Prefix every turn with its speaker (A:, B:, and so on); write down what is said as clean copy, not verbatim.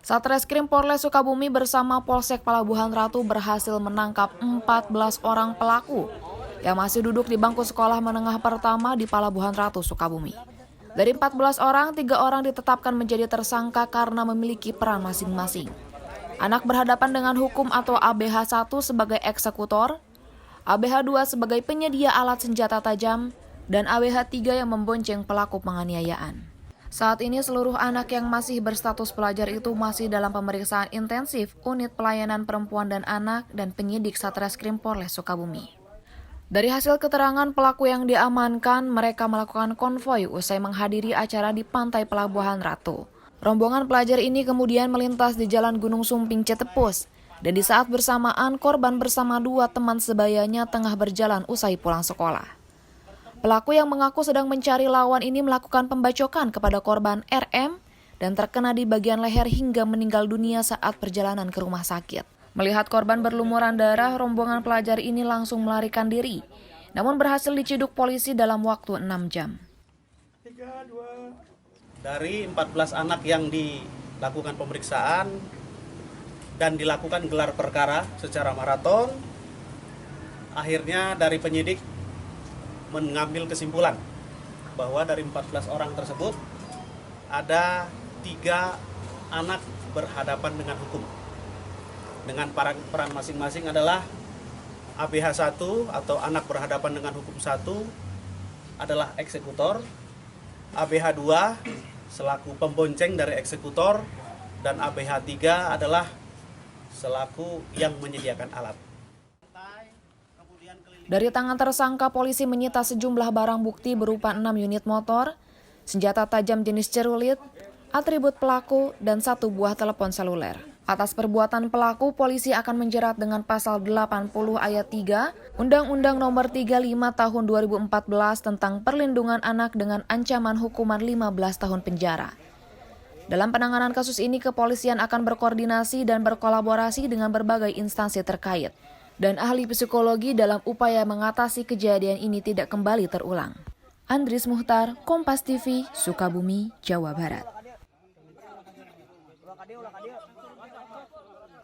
A: Satreskrim Polres Sukabumi bersama Polsek Palabuhan Ratu berhasil menangkap 14 orang pelaku yang masih duduk di bangku sekolah menengah pertama di Palabuhan Ratu, Sukabumi. Dari 14 orang, 3 orang ditetapkan menjadi tersangka karena memiliki peran masing-masing. Anak berhadapan dengan hukum atau ABH 1 sebagai eksekutor, ABH 2 sebagai penyedia alat senjata tajam, dan ABH 3 yang membonceng pelaku penganiayaan. Saat ini seluruh anak yang masih berstatus pelajar itu masih dalam pemeriksaan intensif Unit Pelayanan Perempuan dan Anak dan penyidik Satreskrim Polres Sukabumi. Dari hasil keterangan pelaku yang diamankan, mereka melakukan konvoi usai menghadiri acara di Pantai Palabuhan Ratu. Rombongan pelajar ini kemudian melintas di Jalan Gunung Sumping Cetepus, dan di saat bersamaan korban bersama 2 teman sebayanya tengah berjalan usai pulang sekolah. Pelaku yang mengaku sedang mencari lawan ini melakukan pembacokan kepada korban RM dan terkena di bagian leher hingga meninggal dunia saat perjalanan ke rumah sakit. Melihat korban berlumuran darah, rombongan pelajar ini langsung melarikan diri, namun berhasil diciduk polisi dalam waktu 6 jam.
B: Dari 14 anak yang dilakukan pemeriksaan dan dilakukan gelar perkara secara maraton, akhirnya dari penyidik mengambil kesimpulan bahwa dari 14 orang tersebut ada 3 anak berhadapan dengan hukum. Dengan peran masing-masing adalah ABH 1 atau anak berhadapan dengan hukum 1 adalah eksekutor, ABH 2 selaku pembonceng dari eksekutor, dan ABH 3 adalah selaku yang menyediakan alat.
A: Dari tangan tersangka, polisi menyita sejumlah barang bukti berupa 6 unit motor, senjata tajam jenis cerulit, atribut pelaku, dan 1 buah telepon seluler. Atas perbuatan pelaku, polisi akan menjerat dengan pasal 80 ayat 3 Undang-Undang Nomor 35 Tahun 2014 tentang Perlindungan Anak dengan ancaman hukuman 15 tahun penjara. Dalam penanganan kasus ini, kepolisian akan berkoordinasi dan berkolaborasi dengan berbagai instansi terkait dan ahli psikologi dalam upaya mengatasi kejadian ini tidak kembali terulang. Andris Muhtar, Kompas TV, Sukabumi, Jawa Barat.